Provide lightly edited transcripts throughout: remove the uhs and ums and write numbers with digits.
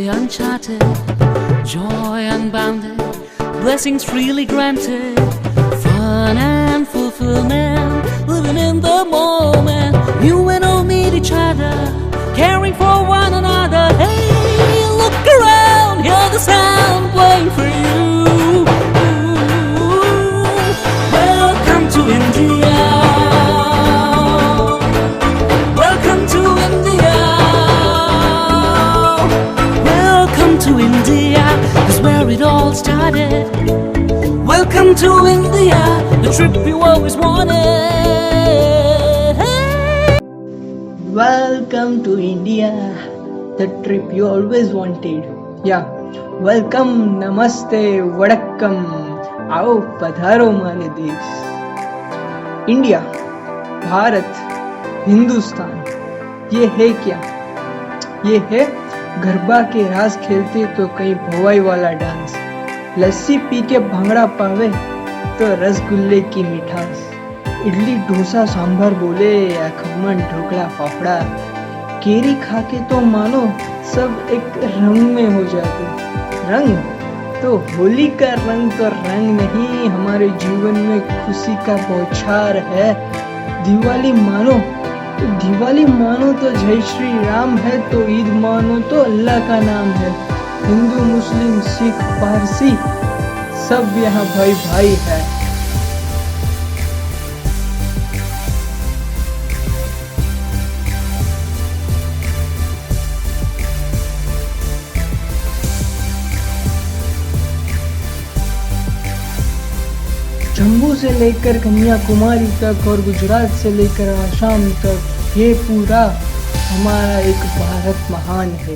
the uncharted, joy unbounded, blessings freely granted, fun and fulfillment, living in the moment. You and I meet each other, caring for one another. Hey, look around, hear the sound playing for you. Welcome to India. Welcome to India. Welcome to India, is where it all started. Welcome to India, the trip you always wanted. Hey. Welcome to India, the trip you always wanted. Yeah, welcome, namaste, vadakkam. आओ पधारो माने देश. India, Bharat, Hindustan, ये है क्या? ये है गरबा के रास खेलते तो कहीं भवाई वाला डांस, लस्सी पी के भांगड़ा पावे तो रसगुल्ले की मिठास, इडली डोसा सांभर बोले या खमन ढोकला फाफड़ा, केरी खा के तो मानो सब एक रंग में हो जाते. रंग तो होली का रंग तो रंग नहीं, हमारे जीवन में खुशी का बौछार है. दिवाली मानो तो जय श्री राम है, तो ईद मानो तो अल्लाह का नाम है. हिंदू मुस्लिम सिख पारसी सब यहाँ भाई भाई है. जम्मू से लेकर कन्याकुमारी तक और गुजरात से लेकर आसाम तक, ये पूरा हमारा एक भारत महान है.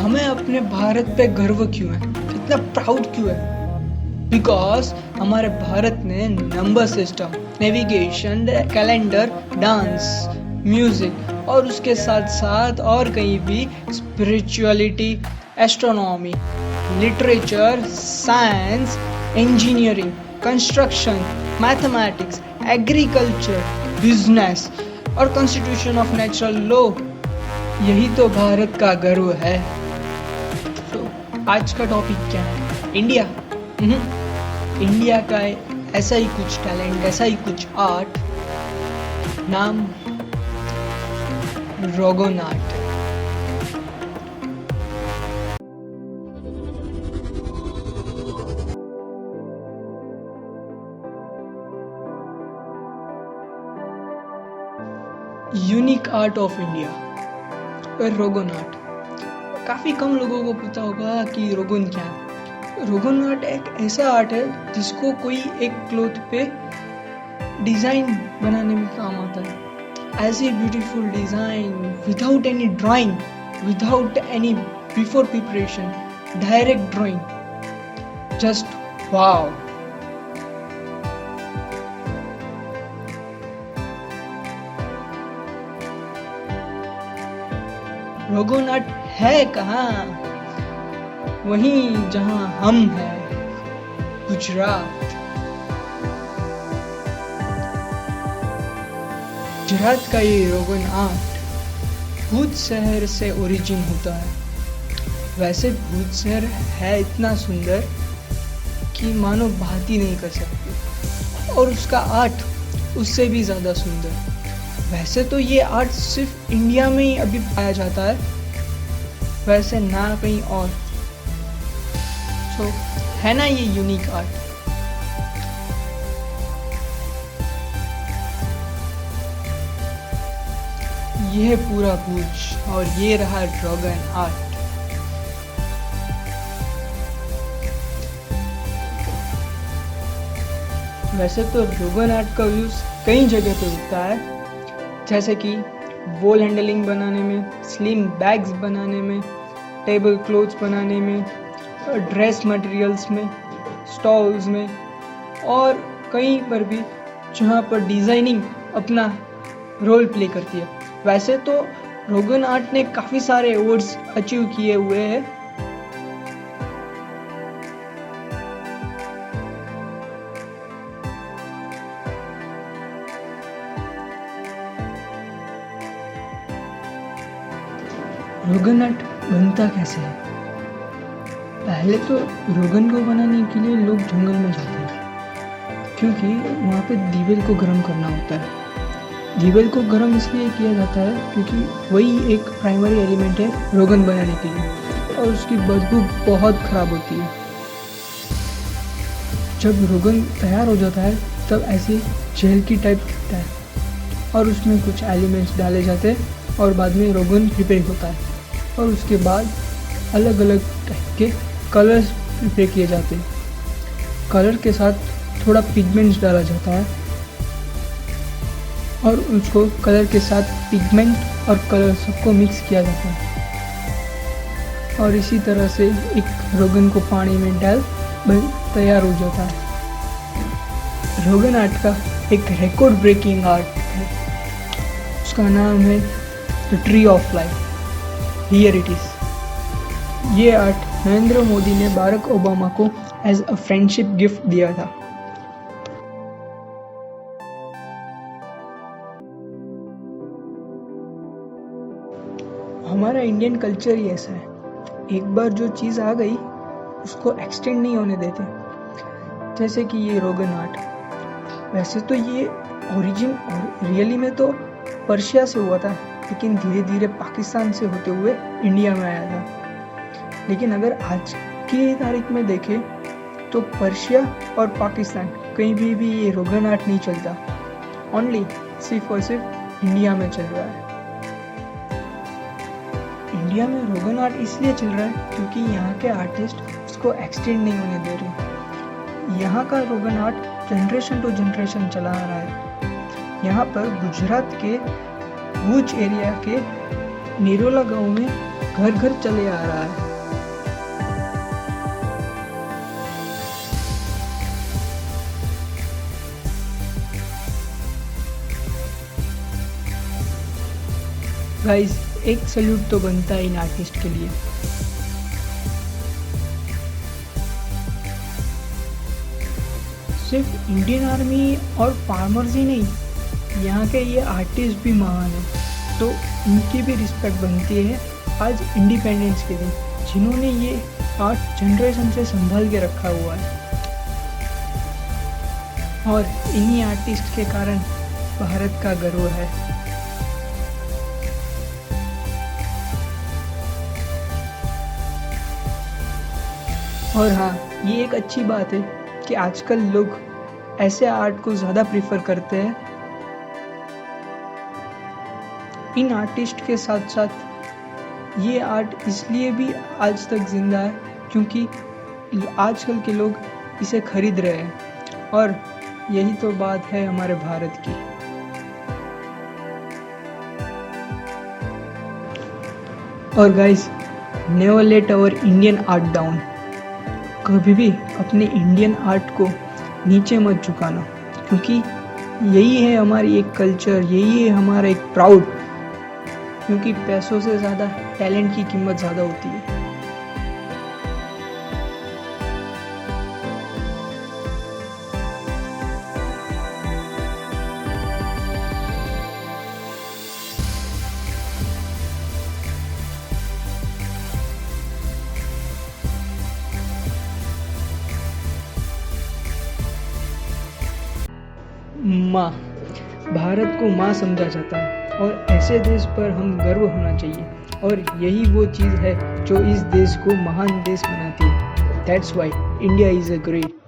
हमें अपने भारत पे गर्व क्यों है, इतना प्राउड क्यों है? बिकॉज हमारे भारत ने number system, navigation, calendar, dance, music और उसके साथ साथ और कहीं भी spirituality, astronomy, literature, science, engineering, construction, mathematics, agriculture, business और कॉन्स्टिट्यूशन ऑफ नेचुरल लॉ, यही तो भारत का गर्व है. तो आज का टॉपिक क्या है? इंडिया. इंडिया का ऐसा ही कुछ टैलेंट, ऐसा ही कुछ आर्ट, नाम रोगन art. Unique art of India, रोगन आर्ट. काफी कम लोगों को पता होगा कि रोगन क्या है. रोगन आर्ट एक ऐसा आर्ट है जिसको कोई एक क्लॉथ पे डिजाइन बनाने में काम आता है. ऐसी beautiful design without any drawing, without any before preparation, direct drawing, just वाव. रोगन आर्ट है कहाँ? वहीं जहां हम हैं, गुजरात. गुजरात का ये रोगन आर्ट भूत शहर से ओरिजिन होता है. वैसे भूत शहर है इतना सुंदर कि मानो बात ही नहीं कर सकते, और उसका आर्ट उससे भी ज्यादा सुंदर. वैसे तो ये आर्ट सिर्फ इंडिया में ही अभी पाया जाता है, वैसे ना कहीं और. तो है ना ये यूनिक आर्ट. ये है पूरा भुज और ये रहा ड्रैगन आर्ट. वैसे तो ड्रैगन आर्ट का यूज कई जगह पे होता है, जैसे कि वॉल हैंडलिंग बनाने में, स्लिम बैग्स बनाने में, टेबल क्लॉथ्स बनाने में, ड्रेस मटेरियल्स में, स्टॉल्स में, और कहीं पर भी जहाँ पर डिजाइनिंग अपना रोल प्ले करती है. वैसे तो रोगन आर्ट ने काफी सारे अवार्ड्स अचीव किए हुए हैं. रोगन आर्ट बनता कैसे है? पहले तो रोगन को बनाने के लिए लोग जंगल में जाते हैं, क्योंकि वहाँ पे दीवल को गर्म करना होता है। दीवल को गर्म इसलिए किया जाता है क्योंकि वही एक प्राइमरी एलिमेंट है रोगन बनाने के लिए, और उसकी बदबू बहुत ख़राब होती है। जब रोगन तैयार हो जाता है तब ऐसे जेल की टाइप दिखता है, और उसमें कुछ एलिमेंट्स डाले जाते हैं और बाद में रोगन प्रिपेयर होता है, और उसके बाद अलग अलग टाइप के कलर्स प्रिपेयर किए जाते हैं। कलर के साथ थोड़ा पिगमेंट्स डाला जाता है, और उसको कलर के साथ पिगमेंट और कलर सबको मिक्स किया जाता है, और इसी तरह से एक रोगन को पानी में डाल तैयार हो जाता है। रोगन आर्ट का एक रिकॉर्ड ब्रेकिंग आर्ट है, उसका नाम है the tree of life. Here it is. ये आर्ट नरेंद्र मोदी ने बाराक ओबामा को एज अ फ्रेंडशिप गिफ्ट दिया था। हमारा इंडियन कल्चर ही ऐसा है, एक बार जो चीज़ आ गई उसको एक्सटेंड नहीं होने देते। जैसे कि ये रोगन आर्ट, वैसे तो ये ओरिजिन और रियली में तो पर्शिया से हुआ था, लेकिन धीरे धीरे पाकिस्तान से होते हुए इंडिया में आया था। लेकिन अगर आज की तारीख में देखें तो पर्शिया और पाकिस्तान कहीं भी ये रोगन आर्ट नहीं चलता, ओनली सिर्फ और सिर्फ इंडिया में चल रहा है। इंडिया में रोगन आर्ट इसलिए चल रहा है क्योंकि यहाँ के आर्टिस्ट उसको एक्सटेंड नहीं होने दे रहे। यहाँ का रोगन आर्ट जनरेशन टू जनरेशन चला आ रहा है। यहाँ पर गुजरात के भुज एरिया के निरोला गांव में घर घर चले आ रहा है। गाइस, एक सैल्यूट तो बनता है इन आर्टिस्ट के लिए। सिर्फ इंडियन आर्मी और फार्मर्स ही नहीं, यहाँ के ये आर्टिस्ट भी महान हैं, तो इनकी भी रिस्पेक्ट बनती है आज इंडिपेंडेंस के दिन, जिन्होंने ये आर्ट जनरेशन से संभाल के रखा हुआ है। और इन्हीं आर्टिस्ट के कारण भारत का गर्व है। और हाँ, ये एक अच्छी बात है कि आजकल लोग ऐसे आर्ट को ज़्यादा प्रीफर करते हैं। इन आर्टिस्ट के साथ साथ ये आर्ट इसलिए भी आज तक जिंदा है क्योंकि आजकल के लोग इसे खरीद रहे हैं, और यही तो बात है हमारे भारत की। और guys, never let our Indian art down. कभी भी अपने इंडियन आर्ट को नीचे मत झुकाना, क्योंकि यही है हमारी एक कल्चर, यही है हमारा एक प्राउड। क्योंकि पैसों से ज़्यादा टैलेंट की कीमत ज़्यादा होती है। माँ, भारत को माँ समझा जाता है, और ऐसे देश पर हम गर्व होना चाहिए, और यही वो चीज़ है जो इस देश को महान देश बनाती है। That's why India is a great